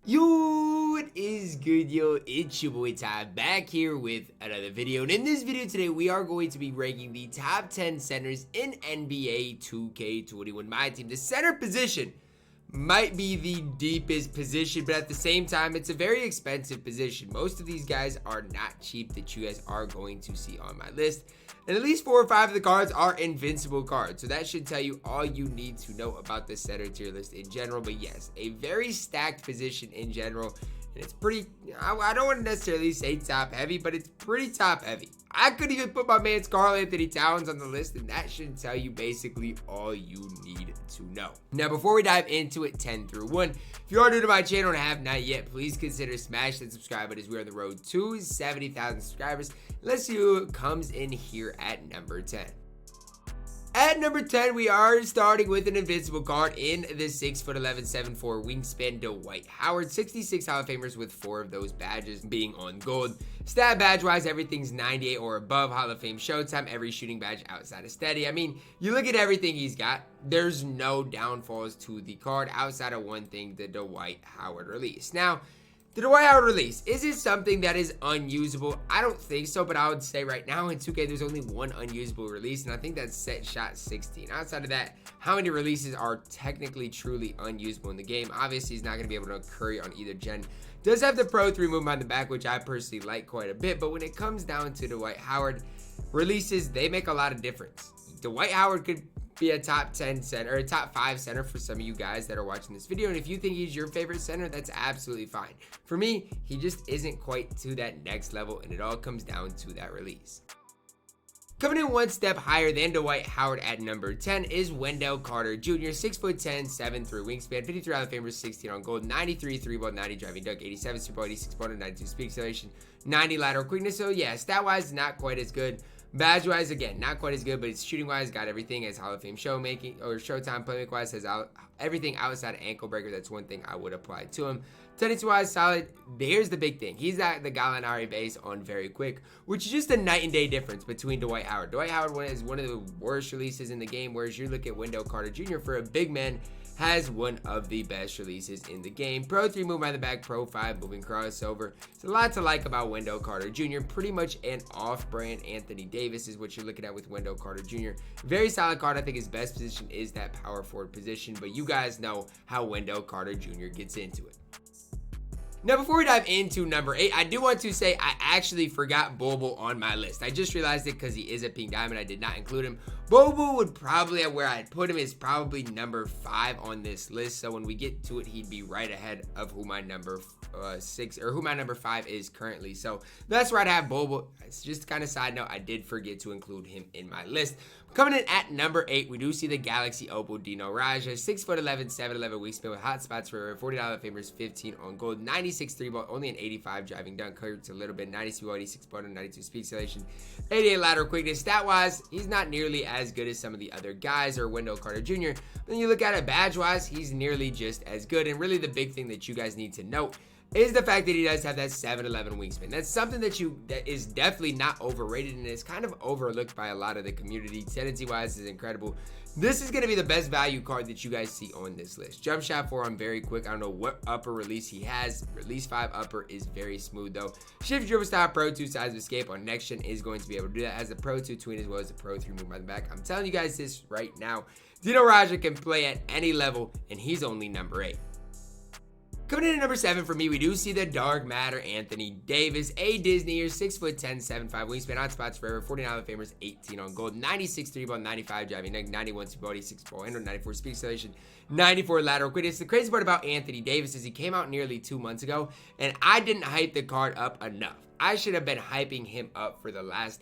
Yo, what is good, yo? It's your boy Ty back here with another video. And in this video today, we are going to be ranking the top 10 centers in NBA 2K21 MyTEAM. The center position might be the deepest position, but at the same time, it's a very expensive position. Most of these guys are not cheap that you guys are going to see on my list. And at least 4 or 5 of the cards are invincible cards. So that should tell you all you need to know about the center tier list in general. But yes, a very stacked position in general. And it's pretty, I don't want to necessarily say top heavy, but it's pretty top heavy. I could even put my man Karl-Anthony Towns on the list, and that should tell you basically all you need to know. Now, before we dive into it 10 through 1, if you are new to my channel and have not yet, please consider smash that subscribe button as we are on the road to 70,000 subscribers. Let's see who comes in here at number 10. At number 10, we are starting with an invincible card in the 6'11", 7'4" wingspan Dwight Howard. 66 Hall of Famers with 4 of those badges being on gold. Stat badge wise, everything's 98 or above. Hall of Fame Showtime, every shooting badge outside of steady. I mean, you look at everything he's got, there's no downfalls to the card outside of one thing, the Dwight Howard release. Now, the Dwight Howard release, is it something that is unusable? I don't think so, but I would say right now in 2K, there's only one unusable release, and I think that's set shot 16. Outside of that, how many releases are technically truly unusable in the game? Obviously, he's not going to be able to curry on either gen. Does have the Pro 3 movement on the back, which I personally like quite a bit, but when it comes down to Dwight Howard releases, they make a lot of difference. Dwight Howard could be a top 10 center or a top 5 center for some of you guys that are watching this video, and if you think he's your favorite center, that's absolutely fine. For me, he just isn't quite to that next level, and it all comes down to that release. Coming in one step higher than Dwight Howard at number 10 is Wendell Carter Jr. 6'10", 7'3" wingspan, 53 Hall of Famers, 16 on gold, 93 3-ball, 90 driving dunk, 87 super ball, 86 ball, 92 speed acceleration, 90 lateral quickness. So yeah, stat wise, not quite as good. Badge wise, again, not quite as good, but it's shooting wise, got everything as Hall of Fame showmaking or Showtime playmaking wise, has everything outside of ankle breaker. That's one thing I would apply to him. Tendency wise, solid. Here's the big thing. He's at the Gallinari base on very quick, which is just a night and day difference between Dwight Howard. Dwight Howard is one of the worst releases in the game, whereas you look at Wendell Carter Jr. for a big man, has one of the best releases in the game. Pro 3 movement on the back, Pro 5 moving crossover. It's a lot to like about Wendell Carter Jr. Pretty much an off-brand Anthony Davis is what you're looking at with Wendell Carter Jr. Very solid card. I think his best position is that power forward position, but you guys know how Wendell Carter Jr. gets into it. Now, before we dive into number 8, I do want to say I actually forgot Bol Bol on my list. I just realized it because he is a pink diamond. I did not include him. Bol Bol would probably, where I'd put him is probably number 5 on this list. So when we get to it, he'd be right ahead of who my number 6 or who my number 5 is currently. So that's where I'd have Bol Bol. It's just kind of side note, I did forget to include him in my list. Coming in at number 8, we do see the Galaxy Opal Dino Raja, 6'11", 7'11" wingspan with hot spots for 40 Hall of Famers, 15 on gold, 96 3-ball, only an 85 driving dunk, hurts a little bit, 96 ball, 86 ball, 92 speed acceleration, 88 lateral quickness. Stat wise, he's not nearly as good as some of the other guys or Wendell Carter Jr. Then you look at it badge wise, he's nearly just as good. And really the big thing that you guys need to note is the fact that he does have that 7'11" wingspan. That's something that is definitely not overrated and is kind of overlooked by a lot of the community. Tendency wise is incredible. This is going to be the best value card that you guys see on this list. Jump shot 4 on very quick. I don't know what upper release he has. Release 5 upper is very smooth though. Shift dribble style Pro 2 size of escape on next gen is going to be able to do that. Has the Pro 2 tween as well as the Pro 3 move by the back. I'm telling you guys this right now. Dino Raja can play at any level and he's only number 8. Coming in at number 7 for me, we do see the Dark Matter Anthony Davis, a Disney year, 6'10", 7'5" wingspan, hot spots forever, 49 Hall of Famers, 18 on gold, 96 3-ball, 95 driving dunk, 91 2-ball, 86 ball handle, 94 speed acceleration, 94 lateral quickness. The crazy part about Anthony Davis is he came out nearly 2 months ago, and I didn't hype the card up enough. I should have been hyping him up for the last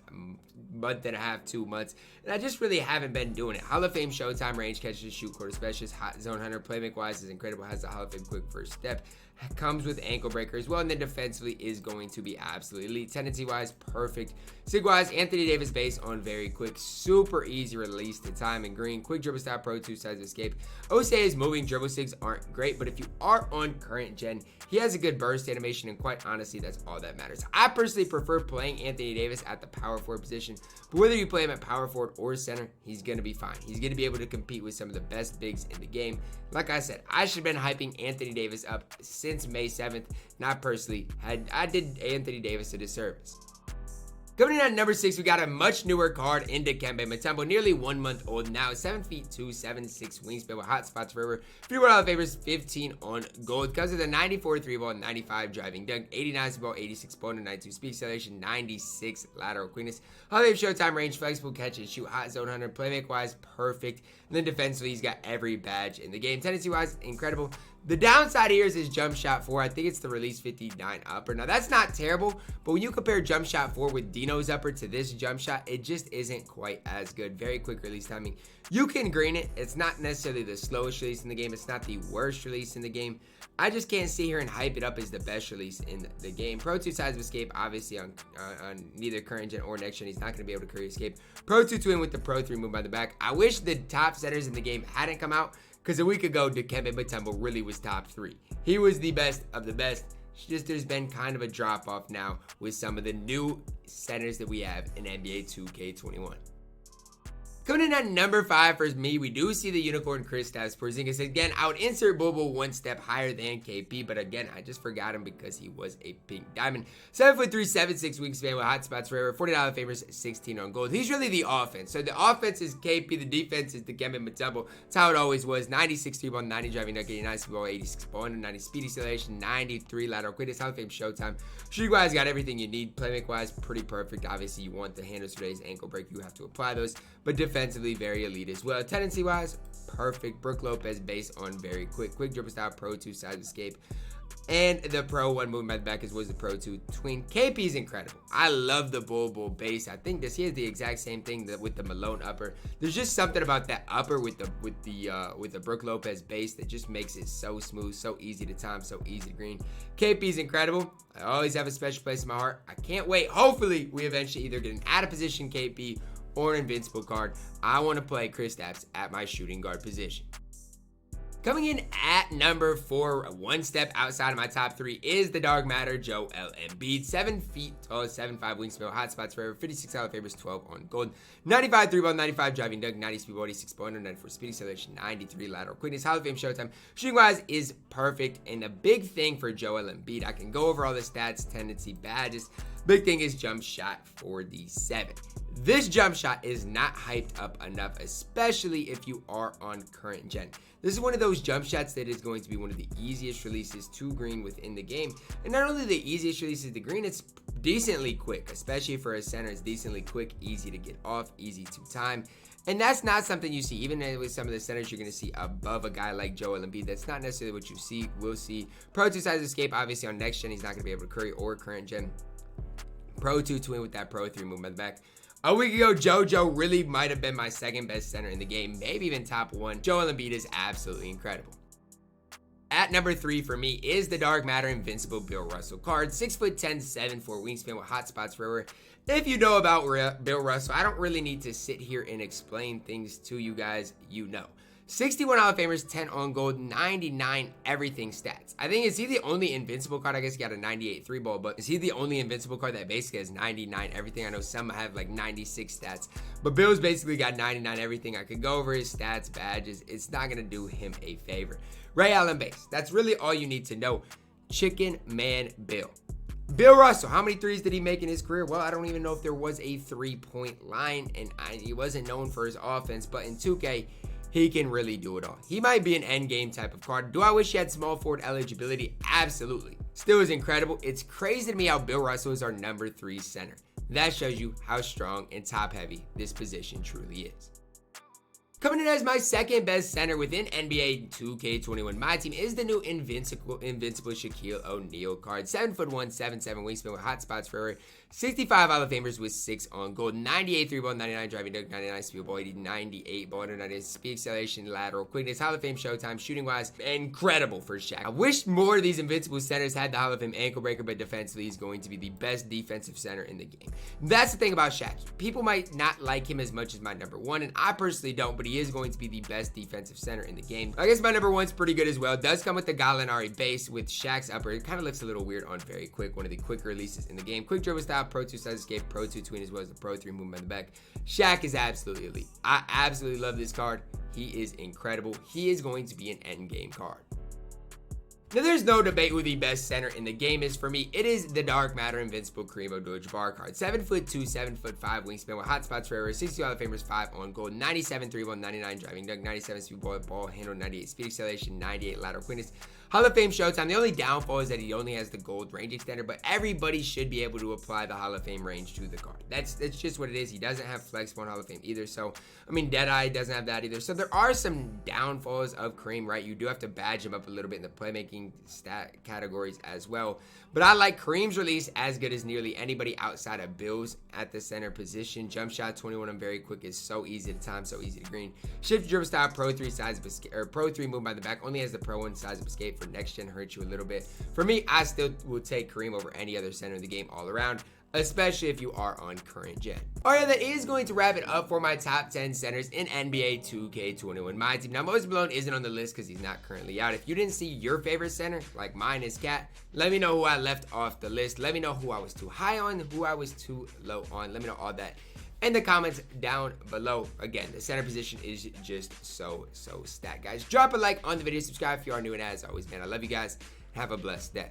month and a half, 2 months, and I just really haven't been doing it. Hall of Fame Showtime, range catches, shoot quarter specialist, hot zone hunter, playmaker wise is incredible, has the Hall of Fame quick first step, comes with ankle breaker as well, and then defensively is going to be absolutely elite. Tendency wise, perfect. Sig wise, Anthony Davis based on very quick, super easy release to time and green, quick dribble style, Pro 2 size of escape. OCA's moving dribble sigs aren't great, but if you are on current gen, he has a good burst animation, and quite honestly, that's all that matters. I personally prefer playing Anthony Davis at the power forward position, but whether you play him at power forward or center, he's going to be fine. He's going to be able to compete with some of the best bigs in the game. Like I said, I should have been hyping Anthony Davis up since May 7th. And I did Anthony Davis a disservice. Coming in at number 6, we got a much newer card in Dikembe Mutombo, nearly 1 month old now, 7'2", 7'6" wingspan with hot spots forever. $51 favors, 15 on gold. Comes with a 94 3-ball, 95 driving dunk, 89 ball, 86 ball, 92 speed acceleration, 96 lateral quickness. Holiday showtime range, flexible catch and shoot, hot zone hunter, playmaker wise, perfect. And then defensively, he's got every badge in the game. Tendency wise, incredible. The downside here is his jump shot 4. I think it's the release 59 upper. Now, that's not terrible, but when you compare jump shot 4 with Dino's upper to this jump shot, it just isn't quite as good. Very quick release timing. You can green it. It's not necessarily the slowest release in the game. It's not the worst release in the game. I just can't sit here and hype it up as the best release in the game. Pro 2 size of escape, obviously on neither current gen or next gen. He's not going to be able to carry escape. Pro 2 twin with the Pro 3 move by the back. I wish the top setters in the game hadn't come out, because a week ago, Dikembe Mutombo really was top 3. He was the best of the best. It's just there's been kind of a drop off now with some of the new centers that we have in NBA 2K21. Coming in at number 5 for me, we do see the unicorn Kristaps Porzingis. Again, I would insert Bol Bol 1 step higher than KP, but again, I just forgot him because he was a pink diamond. 7'3", 7'6" wingspan with hot spots forever. $40 favors, 16 on gold. He's really the offense. So the offense is KP, the defense is Dikembe Mutombo. That's how it always was. 96 3-ball, 90 driving dunk, 89 ball, 86 ball, 90 speed acceleration, 93 lateral quickness. Hall of Fame showtime. Shooting wise, got everything you need. Playmaker wise, pretty perfect. Obviously, you want the handles today's ankle break. You have to apply those, but defensively very elite as well. Tendency wise, perfect. Brook Lopez based on very quick dribble style, Pro 2 size escape, and the Pro 1 moving by the back as was the Pro 2 twin. KP is incredible. I love the Bol Bol base. I think he has the exact same thing with the Malone upper. There's just something about that upper with the Brook Lopez base that just makes it so smooth, so easy to time, so easy to green. KP is incredible. I always have a special place in my heart. I can't wait. Hopefully, we eventually either get an out of position KP or an invincible card. I want to play Kristaps at my shooting guard position. Coming in at number 4, 1 step outside of my top 3, is the Dark Matter Joel Embiid. 7 feet tall, 7'5" wingspan, hot spots forever, $56 favors, 12 on gold. 95 3-ball, 95 driving dunk, 90 speed ball, 86 ball, 94 speed acceleration, 93 lateral quickness. Hall of Fame showtime. Shooting wise is perfect, and the big thing for Joel Embiid, I can go over all the stats, tendency, badges. Big thing is jump shot 47. This jump shot is not hyped up enough, especially if you are on current gen. This is one of those jump shots that is going to be one of the easiest releases to green within the game. And not only the easiest releases to green, it's decently quick, especially for a center. It's decently quick, easy to get off, easy to time. And that's not something you see. Even with some of the centers you're going to see above a guy like Joel Embiid, that's not necessarily what you will see. Pro 2 size escape, obviously on next gen, he's not going to be able to curry, or current gen. Pro 2 twin with that Pro 3 movement back. A week ago, JoJo really might have been my second best center in the game, maybe even top 1. Joel Embiid is absolutely incredible. At number 3 for me is the Dark Matter Invincible Bill Russell card. 6'10", 7'4" wingspan with hot spots forever. If you know about Bill Russell, I don't really need to sit here and explain things to you guys. You know. 61 Hall of Famers, 10 on gold, 99 everything stats. I think, is he the only invincible card? I guess he got a 98 3-ball, but is he the only invincible card that basically has 99 everything? I know some have like 96 stats, but Bill's basically got 99 everything. I could go over his stats, badges. It's not going to do him a favor. Ray Allen base. That's really all you need to know. Chicken Man Bill. Bill Russell, how many threes did he make in his career? Well, I don't even know if there was a 3-point line, and he wasn't known for his offense, but in 2K, he can really do it all. He might be an end game type of card. Do I wish he had small forward eligibility? Absolutely. Still is incredible. It's crazy to me how Bill Russell is our number 3 center. That shows you how strong and top heavy this position truly is. Coming in as my second best center within NBA 2K21 MyTEAM is the new invincible Shaquille O'Neal card. 7'1", 7'7" wingspan with hot spots forever. 65 Hall of Famers with 6 on gold. 98 3-ball, 99 driving dunk, 99 speed ball, 80, 98 ball, 99 speed acceleration, lateral quickness. Hall of Fame showtime, shooting wise, incredible for Shaq. I wish more of these invincible centers had the Hall of Fame ankle breaker, but defensively he's going to be the best defensive center in the game. That's the thing about Shaq. People might not like him as much as my number 1, and I personally don't, but he is going to be the best defensive center in the game. I guess my number 1's pretty good as well. It does come with the Gallinari base with Shaq's upper. It kind of looks a little weird on very quick. One of the quicker releases in the game. Quick dribble style, Pro 2 size escape, Pro 2 tween, as well as the Pro 3 movement in the back. Shaq is absolutely elite. I absolutely love this card. He is incredible. He is going to be an end game card. Now, there's no debate who the best center in the game is. For me, it is the dark matter invincible Kareem Abdul Jabbar card. 7'2", 7'5" wingspan with hot spots forever, 60 Hall of Famers, 5 on goal, 97 3-1, 99 driving dunk, 97 speed ball handle, 98 speed acceleration, 98 lateral quickness. Hall of Fame Showtime. The only downfall is that he only has the gold range extender, but everybody should be able to apply the Hall of Fame range to the card. That's just what it is. He doesn't have flexible on Hall of Fame either. So, I mean, Deadeye doesn't have that either. So there are some downfalls of Kareem, right? You do have to badge him up a little bit in the playmaking stat categories as well. But I like Kareem's release as good as nearly anybody outside of Bills at the center position. Jump shot 21 and very quick is so easy to time, so easy to green. Shift dribble style, Pro 3 size of escape, or Pro 3 move by the back, only has the Pro 1 size of escape. For next gen, hurt you a little bit. For me, I still will take Kareem over any other center in the game all around, especially if you are on current gen. Alright, that is going to wrap it up for my top 10 centers in NBA 2K21 MyTEAM. Now, MosBallin isn't on the list because he's not currently out. If you didn't see your favorite center, like mine is Cat, let me know who I left off the list. Let me know who I was too high on, who I was too low on. Let me know all that in the comments down below. Again, the center position is just so stacked, guys. Drop a like on the video, subscribe if you are new, and as always, man, I love you guys. Have a blessed day.